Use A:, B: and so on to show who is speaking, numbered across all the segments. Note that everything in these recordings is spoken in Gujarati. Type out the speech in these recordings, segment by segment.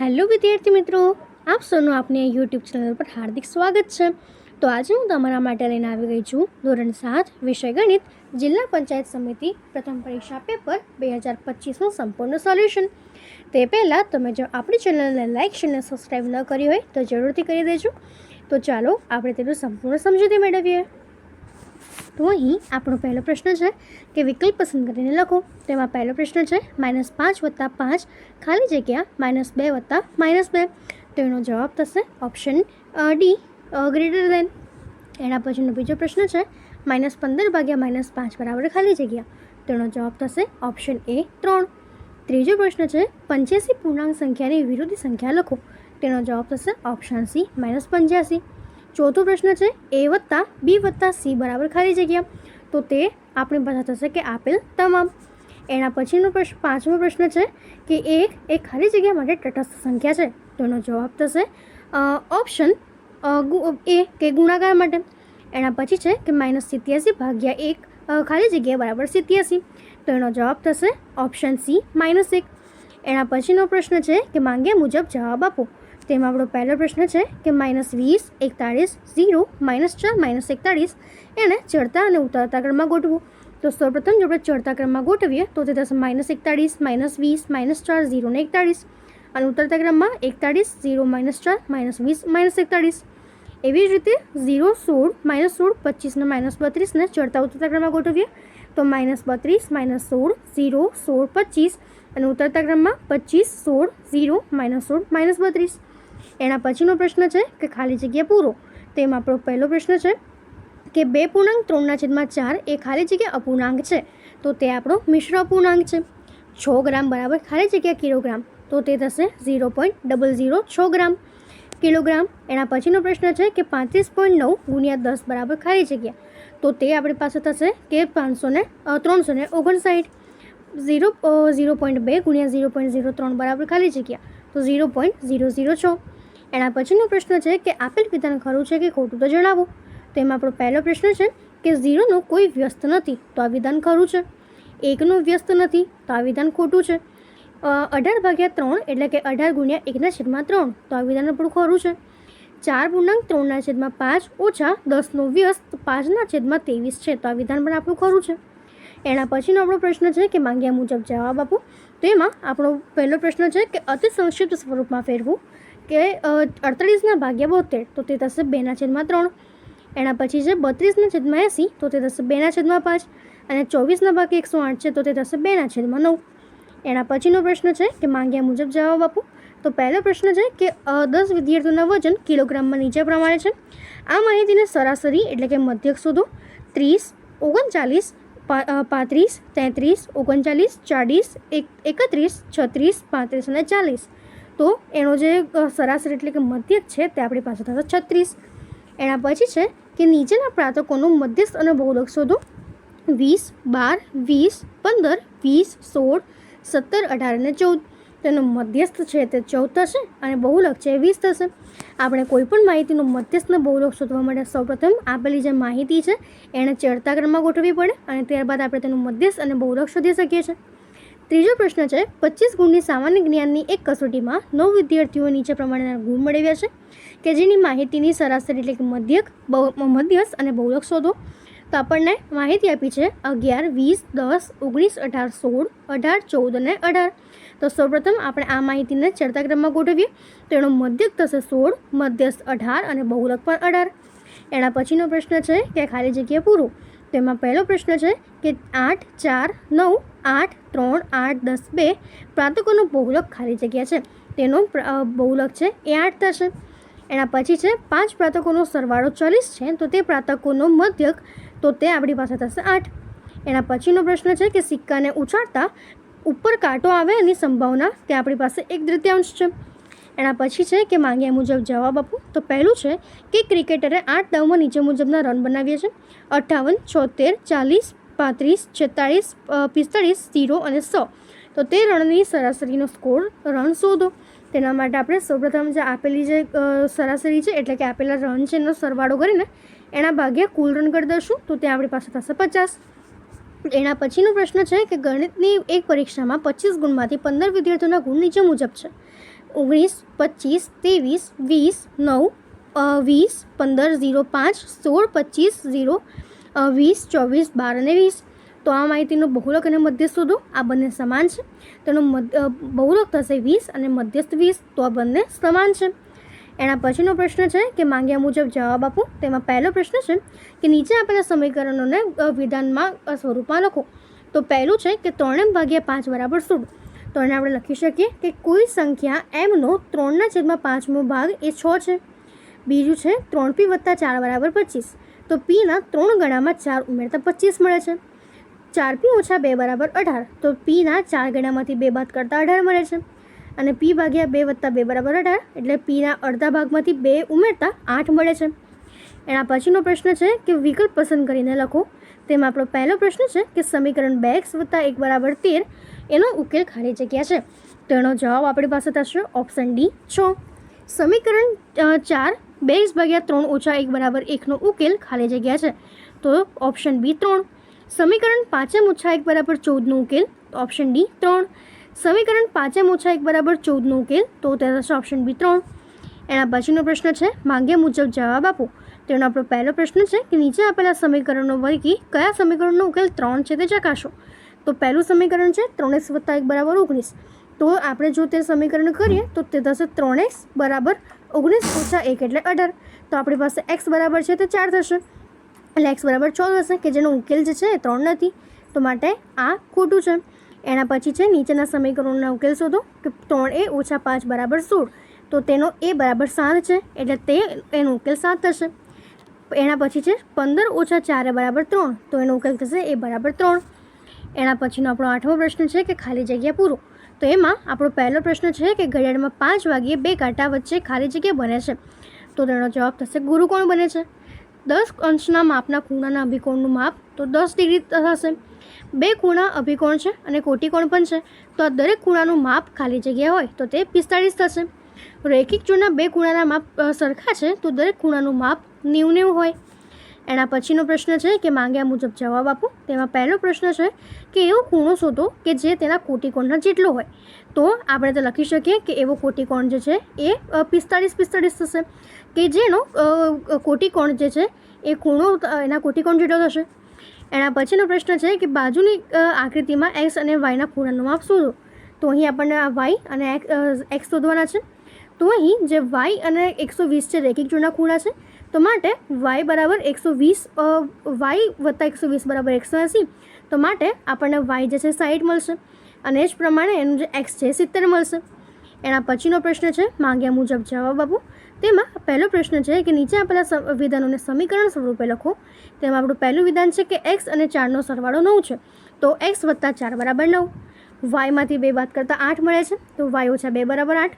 A: હેલો વિદ્યાર્થી મિત્રો, આપ સૌનું આપની યુટ્યુબ ચેનલ પર હાર્દિક સ્વાગત છે. તો આજે હું તમારા માટે લઈને આવી ગઈ છું ધોરણ 7 વિષય ગણિત જિલ્લા પંચાયત સમિતિ પ્રથમ પરીક્ષા પેપર 2025નું સંપૂર્ણ સોલ્યુશન. તે પહેલાં તમે જો આપણી ચેનલને લાઇક અને સબસ્ક્રાઈબ ન કરી હોય તો જરૂરથી કરી દેજો. તો ચાલો આપણે તેનું સંપૂર્ણ સમજૂતી મેળવીએ. તો અહીં આપણો પહેલો પ્રશ્ન છે કે વિકલ્પ પસંદ કરીને લખો. તેમાં પહેલો પ્રશ્ન છે -5 + 5 ખાલી જગ્યા -2 + -2. તો એનો જવાબ થશે ઓપ્શન ડી ગ્રેટર દેન. એના પછીનો બીજો પ્રશ્ન છે -15 / -5 બરાબર ખાલી જગ્યા. તો એનો જવાબ થશે ઓપ્શન એ 3. ત્રીજો પ્રશ્ન છે 85 પૂર્ણાંક સંખ્યાની વિરોધી સંખ્યા લખો. તેનો જવાબ થશે ઓપ્શન સી -85. ચોથો પ્રશ્ન છે a + b + c બરાબર ખાલી જગ્યા. તો તે આપણી પાસે થશે કે આપેલ તમામ. એના પછીનો પાંચમો પ્રશ્ન છે કે એક ખાલી જગ્યા માટે તટસ્થ સંખ્યા છે. તો એનો જવાબ થશે ઓપ્શન એ કે ગુણાકાર માટે. એના પછી છે કે -87 / 1 ખાલી જગ્યા બરાબર 87. તો એનો જવાબ થશે ઓપ્શન સી -1. એના પછીનો પ્રશ્ન છે કે માંગ્યા મુજબ જવાબ આપો. તેમાં આપણો પહેલો પ્રશ્ન છે કે -20 41 0 -4 -41 એને ચડતા અને ઉતરતા ક્રમમાં ગોઠવું. તો સૌપ્રથમ જો આપણે ચડતા ક્રમમાં ગોઠવીએ તો તે થશે -41 -20 -4 0 ને 41, અને ઉતરતા ક્રમમાં 41 0 -4 -20 -41. એવી જ રીતે 0 16 -16 25 ને -32 ને ચડતા ઉતરતા ક્રમમાં ગોઠવીએ તો -32 -16 0 16 25, અને ઉતરતા ક્રમમાં 25 16 0 -16 -32. એના પછીનો પ્રશ્ન છે કે ખાલી જગ્યા પૂરો. તેમાં આપણો પહેલો પ્રશ્ન છે કે 2.3/4 એ ખાલી જગ્યા અપૂર્ણાંક છે. તો તે આપણો મિશ્ર અપૂર્ણાંક છે. 6 ગ્રામ બરાબર ખાલી જગ્યા કિલોગ્રામ. તો તે થશે 0.006 ગ્રામ કિલોગ્રામ. એના પછીનો પ્રશ્ન છે કે 35.9 × 10 બરાબર ખાલી જગ્યા. તો તે આપણી પાસે થશે કે 359. 0.2 × 0.03 બરાબર ખાલી જગ્યા. તો 0.006. એના પછીનો પ્રશ્ન છે કે આપેલ વિધાન ખરું છે કે ખોટું તો જણાવો. તેમાં આપણો પહેલો પ્રશ્ન છે કે 0નો કોઈ વ્યસ્ત નથી. તો આ વિધાન ખરું છે. 1નો વ્યસ્ત નથી. તો આ વિધાન ખોટું છે. 18/3 એટલે કે 18 × 1/3. તો આ વિધાન આપણું ખરું છે. 4.3/5 ઓછા 10નો વ્યસ્ત 5/23 છે. તો આ વિધાન પણ આપણું ખરું છે. એના પછીનો આપણો પ્રશ્ન છે કે માંગ્યા મુજબ જવાબ આપો. તો એમાં આપણો પહેલો પ્રશ્ન છે કે અતિ સંક્ષિપ્ત સ્વરૂપમાં ફેરવું કે 48/72. તો તે થશે 2/3. એના પછી છે 32/80. તો તે થશે 2/5, અને 24/108 છે. તો તે થશે 2/9. એના પછીનો પ્રશ્ન છે કે માંગ્યા મુજબ જવાબ આપો. તો પહેલો પ્રશ્ન છે કે 10 વિદ્યાર્થીઓના વજન કિલોગ્રામમાં નીચે પ્રમાણે છે. આ માહિતીને સરાસરી એટલે કે મધ્યક શોધો. 30 39 35 33 39 40 31 36 35 અને 40. તો એનો જે સરાસરી એટલે કે મધ્યક છે તે આપણી પાસે થશે 36. એના પછી છે કે નીચેના પ્રાતકોનું મધ્યસ્થ અને બહુલક શોધો. 20 12 20 15 20 16 17 18 અને 14. તેનો મધ્યસ્થ છે તે 14 થશે અને બહુલક છે 20 થશે. આપણે કોઈપણ માહિતીનું મધ્યસ્થ અને બહુલક શોધવા માટે સૌપ્રથમ આપેલી જે માહિતી છે એને ચડતા ક્રમમાં ગોઠવવી પડે, અને ત્યારબાદ આપણે તેનું મધ્યસ્થ અને બહુલક શોધી શકીએ છીએ. ત્રીજો પ્રશ્ન છે 25 ગુણની સામાન્ય જ્ઞાનની એક કસોટીમાં 9 વિદ્યાર્થીઓ નીચે પ્રમાણેના ગુણ મેળવ્યા છે કે જેની માહિતીની સરાસરી એટલે કે મધ્યસ્થ અને બહુલક શોધો. તો આપણને માહિતી આપી છે 11 20 10 19 18 16 18 14 અને 18. તો સૌપ્રથમ આપણે આ માહિતીને ચડતા ક્રમમાં ગોઠવીએ તો એનો મધ્યક થશે 16, મધ્યસ્થ 18 અને બહુલક પણ 18. એના પછીનો પ્રશ્ન છે કે ખાલી જગ્યા પૂરો. તેમાં પહેલો પ્રશ્ન છે કે 8 4 9 8 3 8 10 2 પ્રાતકોનો બહુલક ખાલી જગ્યા છે. તેનો બહુલક છે એ 8 થશે. એના પછી છે 5 પ્રાતકોનો સરવાળો 40 છે. તો તે પ્રાતકોનો મધ્યક તો તે આપણી પાસે થશે 8. એના પછીનો પ્રશ્ન છે કે સિક્કાને ઉછાળતા ઉપર કાંટો આવે એની સંભાવના તે આપણી પાસે 1/3 છે. એના પછી છે કે માંગ્યા મુજબ જવાબ આપો. તો પહેલું છે કે ક્રિકેટરે 8 દાવમાં નીચે મુજબના રન બનાવ્યા છે 58 76 40 45 46 0 અને 100. તો તે રનની સરાસરીનો સ્કોર રન શોધો. તેના માટે આપણે સૌપ્રથમ જે આપેલી જે સરાસરી છે એટલે કે આપેલા રન છે એનો સરવાળો કરીને એના ભાગ્યા કુલ રન કરી દઈશું. તો તે આપણી પાસે થશે 50. એના પછીનો પ્રશ્ન છે કે ગણિતની એક પરીક્ષામાં 25 ગુણમાંથી 15 વિદ્યાર્થીઓના ગુણ નીચે મુજબ છે. 19, 25, 23, 20, 9, 20, 15, 0, 5, 16, 25, 0, 20, 24, 12 અને 20. તો આ માહિતીનો બહુલક અને મધ્યસ્થ શોધો. આ બંને સમાન છે. તેનો બહુલક થશે 20 અને મધ્યસ્થ 20. તો આ બંને સમાન છે. એના પછીનો પ્રશ્ન છે કે માંગ્યા મુજબ જવાબ આપો. તેમાં પહેલો પ્રશ્ન છે કે નીચે આપેલા સમીકરણોને વિધાનમાં સ્વરૂપમાં લખો. તો પહેલું છે કે 3m/5 = 16. તો એને આપણે લખી શકીએ કે કોઈ સંખ્યા એમનો 3/5 ભાગ એ 6 છે. બીજું છે 3p + 4 = 25. તો પીના 3 ગણામાં 4 ઉમેરતા 25 મળે છે. 4p - 2 = 18. તો પીના 4 ગણામાંથી 2 બાદ કરતાં 18 મળે છે. અને p / 2 + 2 = 18. એટલે પીના અડધા ભાગમાંથી 2 ઉમેરતા 8 મળે છે. એના પછીનો પ્રશ્ન છે કે વિકલ્પ પસંદ કરીને લખો. તેમાં આપણો પહેલો પ્રશ્ન છે કે સમીકરણ 2x + 1 = 13 એનો ઉકેલ ખાલી જગ્યા છે. તો એનો જવાબ આપણી પાસે થશે ઓપ્શન ડી 6. સમીકરણ 4 2x / 3 - 1 = 1 નો ઉકેલ ખાલી જગ્યા છે. તો ઓપ્શન બી 3. સમીકરણ 5m - 1 = 14 નો ઉકેલ. તો ઓપ્શન ડી 3. સમીકરણ 5m - 1 = 14 નો ઉકેલ. તો તે થશે ઓપ્શન બી 3. એના પછીનો પ્રશ્ન છે માંગ્યા મુજબ જવાબ આપો. તેનો આપણો પહેલો પ્રશ્ન છે કે નીચે આપેલા સમીકરણો પૈકી કયા સમીકરણનો ઉકેલ 3 છે તે ચકાસો. તો પહેલું સમીકરણ છે 3x + 1 = 19. તો આપણે જો તે સમીકરણ કરીએ તો તે થશે 3x = 19 - 1 એટલે 18. તો આપણી પાસે x બરાબર છે તે 4 થશે. એટલે x = 14 હશે કે જેનો ઉકેલ જે છે એ 3 નથી. તો માટે આ ખોટું છે. એના પછી છે નીચેના સમીકરણોના ઉકેલ શોધો. કે 3a - 5 = 16. તો તેનો a = 7 છે એટલે એનો ઉકેલ 7 થશે. એના પછી છે 15 - 4 = 3. તો એનો ઉકેલ થશે a = 3. એના પછીનો આપણો 8મો પ્રશ્ન છે કે ખાલી જગ્યા પૂરો. તો એમાં આપણો પહેલો પ્રશ્ન છે કે ઘડિયાળમાં 5 વાગ્યે 2 કાંટા વચ્ચે ખાલી જગ્યા બને છે. તો તેનો જવાબ થશે ગુરુકોણ બને છે. 10 અંશના માપના ખૂણાના અભિકોણનું માપ તો 10 ડિગ્રી થશે. 2 ખૂણા અભિકોણ છે અને કોટિકોણ પણ છે. તો આ દરેક ખૂણાનું માપ ખાલી જગ્યા હોય તો તે 45 થશે. રૈખિક જોડના 2 ખૂણાના માપ સરખા છે તો દરેક ખૂણાનું માપ 90 હોય. એના પછીનો પ્રશ્ન છે કે માંગ્યા મુજબ જવાબ આપો. તેમાં પહેલો પ્રશ્ન છે કે એવો ખૂણો શોધો કે જે તેના કોટિકોણના જેટલો હોય. તો આપણે તો લખી શકીએ કે એવો કોટિકોણ જે છે એ 45 થશે કે જેનો કોટિકોણ જે છે એ ખૂણો એના કોટિકોણ જેટલો થશે. એના પછીનો પ્રશ્ન છે કે બાજુની આકૃતિમાં x અને yના ખૂણાનું માપ શોધો. તો અહીં આપણને આ y અને x શોધવાના છે. તો અહીં જે y અને 120 છે રૈખિક જોડના ખૂણા છે. તો માટે y = 120 y + 120 = 180. તો માટે આપણને y જે છે 60 મળશે અને એ જ પ્રમાણે એનું જે x છે 70 મળશે. એના પછીનો પ્રશ્ન છે માંગ્યા મુજબ જવાબ આપો. તેમાં પહેલો પ્રશ્ન છે કે નીચે આપેલા વિધાનોને સમીકરણ સ્વરૂપે લખો. તેમાં આપણું પહેલું વિધાન છે કે x અને 4નો સરવાળો 9 છે. તો x + 4 = 9. y માંથી 2 બાદ કરતાં 8 મળે છે. તો y - 2 = 8.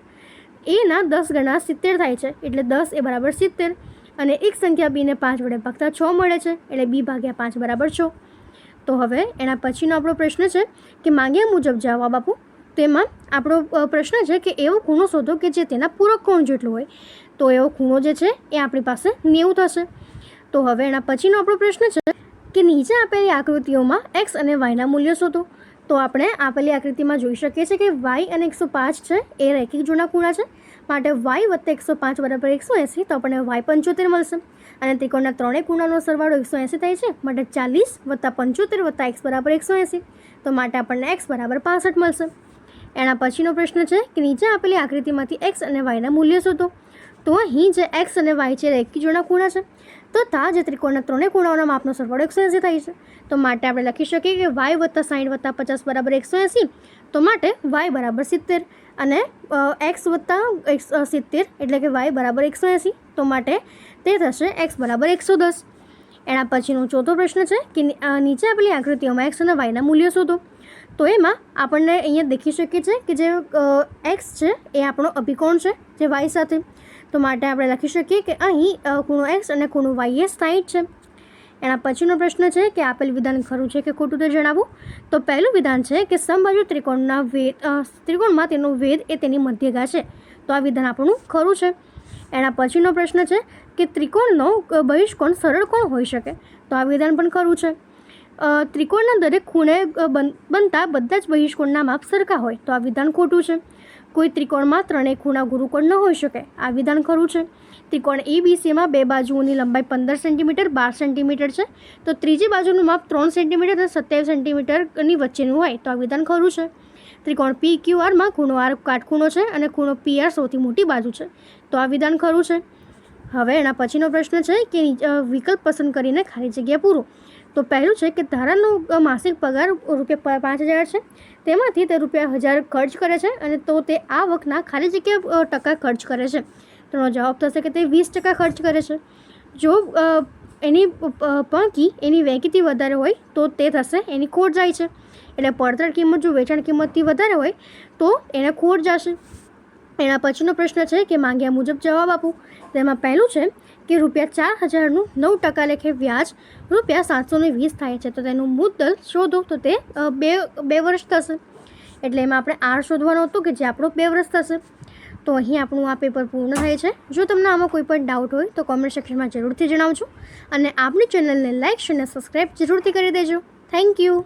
A: એના 10 ગણા 70 થાય છે એટલે 10 a = 70. અને એક સંખ્યા બીને 5 વડે ભાગતા 6 મળે છે એટલે b / 5 = 6. તો હવે એના પછીનો આપણો પ્રશ્ન છે કે માંગ્યા મુજબ જવાબ આપો. તેમાં આપણો પ્રશ્ન છે કે એવો ખૂણો શોધો કે જે તેના પૂરક કોણ જેટલો હોય. તો એવો ખૂણો જે છે એ આપણી પાસે 90 થશે. તો હવે એના પછીનો આપણો પ્રશ્ન છે કે નીચે આપેલી આકૃતિઓમાં x અને yના મૂલ્યો શોધો. તો આપણે આપેલી આકૃતિમાં જોઈ શકીએ છીએ કે y અને 105 છે એ રૈખિક જોડના ખૂણા છે. માટે y + 105 = 180. તો આપણને y 75 મળશે. અને ત્રિકોણના ત્રણેય ખૂણાનો સરવાળો 180 થાય છે. માટે 40 + 75 + x = 180. તો માટે આપણને x = 65 મળશે. એના પછીનો પ્રશ્ન છે કે નીચે આપેલી આકૃતિમાંથી x અને yના મૂલ્યો શોધો. તો અહીં જે x અને y છે રૈખિક જોડના ખૂણા છે તથા જે ત્રિકોણના ત્રણેય ખૂણાઓના માપનો સરવાળો 180 થાય છે. તો માટે આપણે લખી શકીએ કે y + 60 + 50 = 180. તો માટે y = 70 અને x + 70 એટલે કે y = 180. તો માટે તે થશે x = 110. એના પછીનો ચોથો પ્રશ્ન છે કે નીચે આપેલી આકૃતિઓમાં x અને yના મૂલ્યો શોધો. તો એમાં આપણને અહીંયા દેખી શકીએ છીએ કે જે x છે એ આપણો અભિકોણ છે જે y સાથે. તો માટે આપણે લખી શકીએ કે અહીં ખૂણો x અને ખૂણો y એ 60 છે. એના પછીનો પ્રશ્ન છે કે આપેલ વિધાન ખરું છે કે ખોટું તે જણાવો. તો પહેલું વિધાન છે કે સમબાજુ ત્રિકોણમાં તેનો વેધ એ તેની મધ્યગા છે. તો આ વિધાન આપણું ખરું છે. એના પછીનો પ્રશ્ન છે કે ત્રિકોણનો બહિષ્કોણ સરળ કોણ હોઈ શકે. તો આ વિધાન પણ ખરું છે. ત્રિકોણના દરેક ખૂણે બનતા બધા જ બહિષ્કોણના માપ સરખા હોય. તો આ વિધાન ખોટું છે. કોઈ ત્રિકોણમાં ત્રણેય ખૂણા ગુરુકોણ ન હોઈ શકે. આ વિધાન ખરું છે. ત્રિકોણ ABCમાં બે બાજુઓની લંબાઈ 15 સેન્ટીમીટર 12 સેન્ટીમીટર છે, તો ત્રીજી બાજુનું માપ 3 સેન્ટીમીટર અને 27 સેન્ટીમીટરની વચ્ચેનું હોય, તો આ વિધાન ખરું છે. ત્રિકોણ PQRમાં ખૂણો R કાટખૂણો છે અને ખૂણો PR સૌથી મોટી બાજુ છે, તો આ વિધાન ખરું છે. હવે એના પછીનો પ્રશ્ન છે કે વિકલ્પ પસંદ કરીને ખાલી જગ્યા પૂરો. તો પહેલું છે કે ધારાનો માસિક પગાર ₹5,000 છે, તેમાંથી તે ₹1,000 ખર્ચ કરે છે અને તો તે આવકના ખાલી જગ્યા ટકા ખર્ચ કરે છે. તેનો જવાબ થશે કે તે 20% ખર્ચ કરે છે. જો એની પંકી એની વેકીથી વધારે હોય તો તે થશે એની ખોટ જાય છે. એટલે પડતર કિંમત જો વેચાણ કિંમતથી વધારે હોય તો એને ખોટ જશે. એના પછીનો પ્રશ્ન છે કે માંગ્યા મુજબ જવાબ આપો. તેમાં પહેલું છે કે ₹4,000નું 9% લેખે વ્યાજ ₹720 થાય છે, તો તેનું મુદ્દલ શોધો. તો તે 2 વર્ષ થશે. એટલે એમાં આપણે R શોધવાનો હતો કે જે આપણો 2 વર્ષ થશે. તો અહીં આપણું આ પેપર પૂર્ણ થાય છે. જો તમને આમાં કોઈ પણ ડાઉટ હોય તો કોમેન્ટ સેક્શનમાં જરૂરથી જણાવજો અને આપણી ચેનલને લાઇક અને સબસ્ક્રાઈબ જરૂરથી કરી દેજો. Thank you.